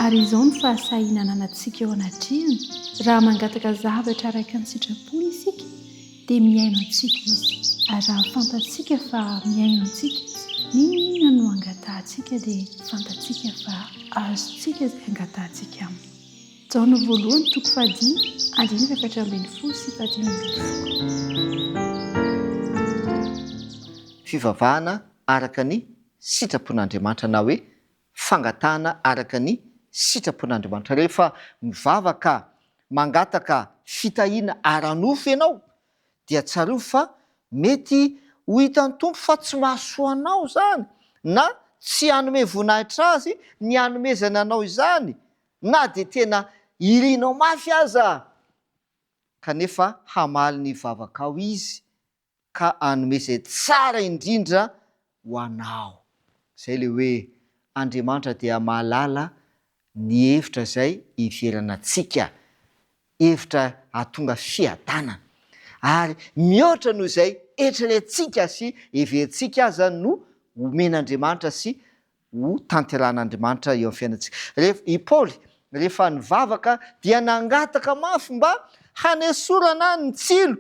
Ary izao ny fahasahiana anantsika eo anatrehany. Raha mangataka zavatra araka ny sitrapony isika dia miaino antsika izy. Ary raha fantatsika fa miaino antsika izy, n'inona no angatantsika dia fantatsika fa azontsika izay angatantsika aminy. Jaona voalohany toko 10, andininy 7 sy 10. Fivavahana araka ny sitrapon'Andriamanitra na hoe fangatahana araka ny sitrapon'Andriamanitra. Rehefa mivavaka mangataka fitahiana ara-nofo ianao dia tsarovy fa mety ho hitan'ny tompo fa tsy mahasoa anao zany, na tsy hanome voninahitra azy ny hanomezana anao izany, na dia tena irianao mafy aza, kanefa hamaly ny vavaka ao izy ka hanome izay tsara indrindra ho anao. Izay le hoe Andriamanitra dia mahalala ny hevitra izay iverana antsika, hevitra hahatonga fiadanana, ary mihoatra noho izay eritreretintsika sy heverintsika aza no omen'Andriamanitra sy ho tanteran'Andriamanitra eo amin'ny fiainantsika. I Paoly rehefa nivavaka dia nangataka mafy mba hanesorana ny tsilo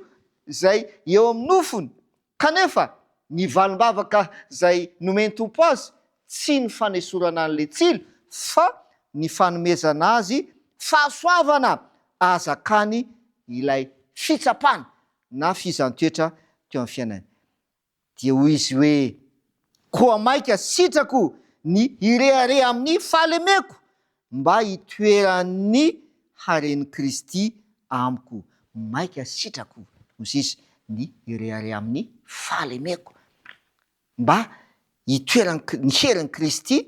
izay eo amin'ny nofony, kanefa ny valim-bavaka izay nomeny tompo azy tsy ny fanesorana an'ilay tsilo fa ny fanomezana azy fahasoavana azakany ilay fitsapana na fizantoetra teo amin'ny fiainany. Dia hoy izy hoe koa maika sitrako ny irehare amin'ny fahalemeko mba hitoeran'ny haren'i Kristy amiko. Maika sitrako hoy izy ny irehare amin'ny fahalemeko mba hitoeran'ny herin'i Kristy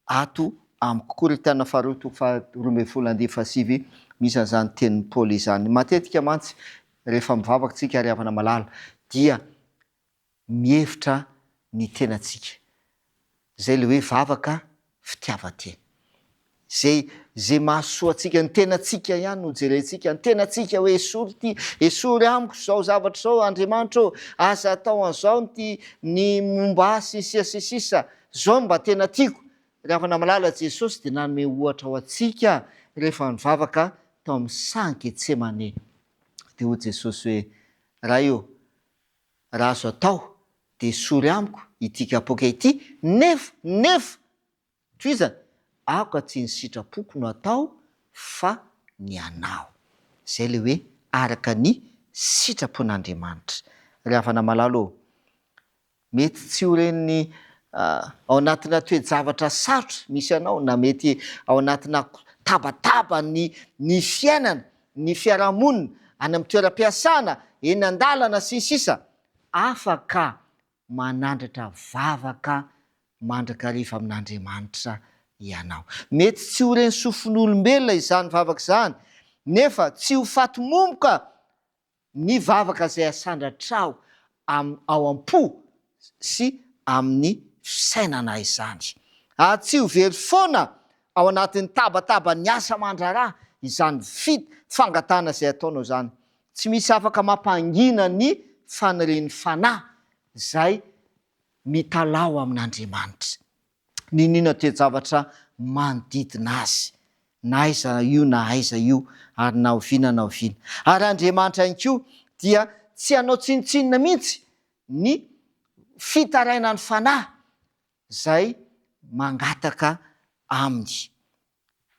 ato amiko. Korintiana faharoa toko 12:7 misy an'izany tenin'ny Paoly izany. Matetika mantsy rehefa mivavaka tsika ary havana malala dia mihevitra ny tenantsika, zay le hoe vavaka fitiavan-tena, zay mahasoa antsika ny tenantsika ihany no jerentsika, ny tenantsika hoe esory ty, esory amiko zao zavatra zao Andriamanitra ô, asa atao an'izao ty ny momba sisa zao mba tena tiako. Rehefa havana malala Jesosy dia nanome ohatra ho antsika rehefa nivavaka tao amin'ny sang Getsemane. Dia hoy Jesosy hoe raha io, raha azo atao dia esory amiko ity kapoaka ity, nefa toizana aoka tsy ny sitrapoko no atao fa ny anao. Zay le hoe araka ny sitrapon'Andriamanitra. Rehefa havana malala ô, mety tsy ho reniny ao anatina toe-javatra sarotra misy anao, na mety ao anatina tabataba ny fiainana, ny fiarahamonina, any amin'ny toeram-piasana, eny an-dalana sy sisa, afaka manandratra vavaka mandrakariva amin'Andriamanitra ianao. Mety tsy ho reny sofin'olombelona izany vavaka izany, nefa tsy ho fatomomboka ny vavaka izay asandratrao ao am-po sy amin'ny fisainana izany. Ary tsy ho very foana ao anatin'ny tabataba ny asa mandraraha izany fangatana izay ataonao izany. Tsy misy afaka mampangina ny fanirian'ny fanahy izay mitalao amin'Andriamanitra. Ninona toe-javatra manodidina azy, na aiza io na aiza io, ary na oviana na oviana. Ary Andriamanitra ihany koa dia tsy hanao tsinitsinina mihitsy ny fitarainan'ny fanahy izay mangataka aminy,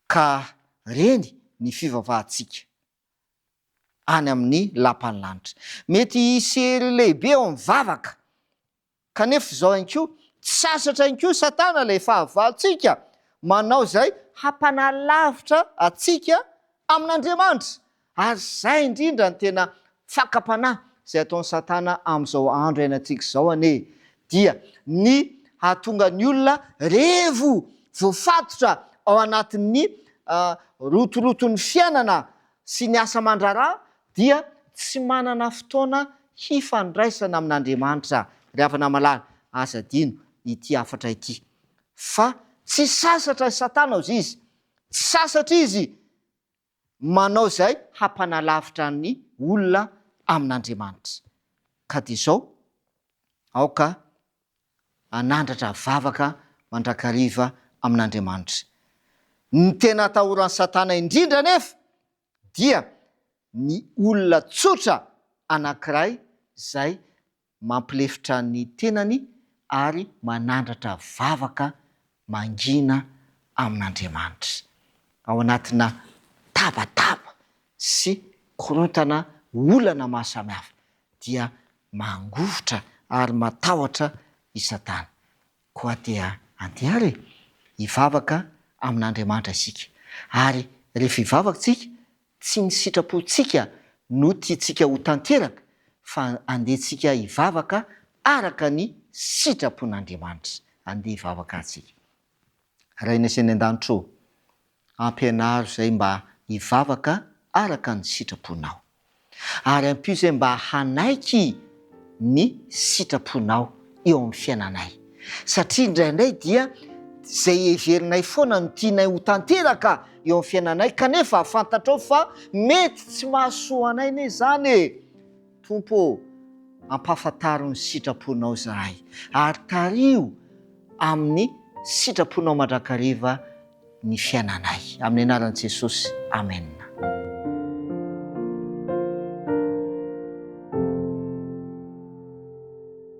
ka reny ny fivavahantsika any amin'ny lapan'ny lanitra. Mety hisery lehibe ao amin'ny vavaka, kanefa izao ihany koa tsy sasatra ihany koa Satana ilay fahavalontsika manao izay hampanalavitra atsika amin'Andriamanitra. Ary izay indrindra ny tena fakapanahy izay ataon'ny Satana amin'izao andro iainantsika izao anie, dia ny hahatonga ny olona revo voafatotra ao anatin'ny rotoroton'ny fiainana sy ny asa mandraraha, dia tsy manana fotoana hifandraisana amin'Andriamanitra. Rehefa havana malala asa dino ity afatra ity, fa tsy sasatra Satana ozy izy, tsy sasatra izy manao izay hampanalavitra ny olona amin'Andriamanitra. Ka dia izao aoka anandratra vavaka mandrakariva amin'Andriamanitra. Ny tena atahoran'ny Satana indrindra nefa dia ny olona tsotra anankiray izay mampilefitra ny tenany ary manandratra vavaka mangina amin'Andriamanitra ao anatina tabataba sy korontana olana maro samihafa dia mangovotra ary matahotra i Satana. Koa dia andehary hivavaka amin'Andriamanitra isika, ary rehefa hivavaka tsika tsy ny sitrapontsika no tiantsika ho tanteraka fa andehantsika hivavaka araka ny sitrapon'Andriamanitra. Andeha hivavaka tsika. Raina sy ny an-danitro, ampianaro izay mba hivavaka araka ny sitraponao, ary ampio izay mba hanaiky ny sitraponao eo amin'ny fiainanay, satria indraindray dia izay heverinay foana no tianay ho tanteraka eo amin'ny fiainanay, kanefa fantatrao fa mety tsy mahasoa anay ne zany e. Tompo, ampahafantaro ny sitraponao zahay, ary tario amin'ny sitraponao mandrakariva ny fiainanay. Amin'ny anaran'i Jesosy, amen.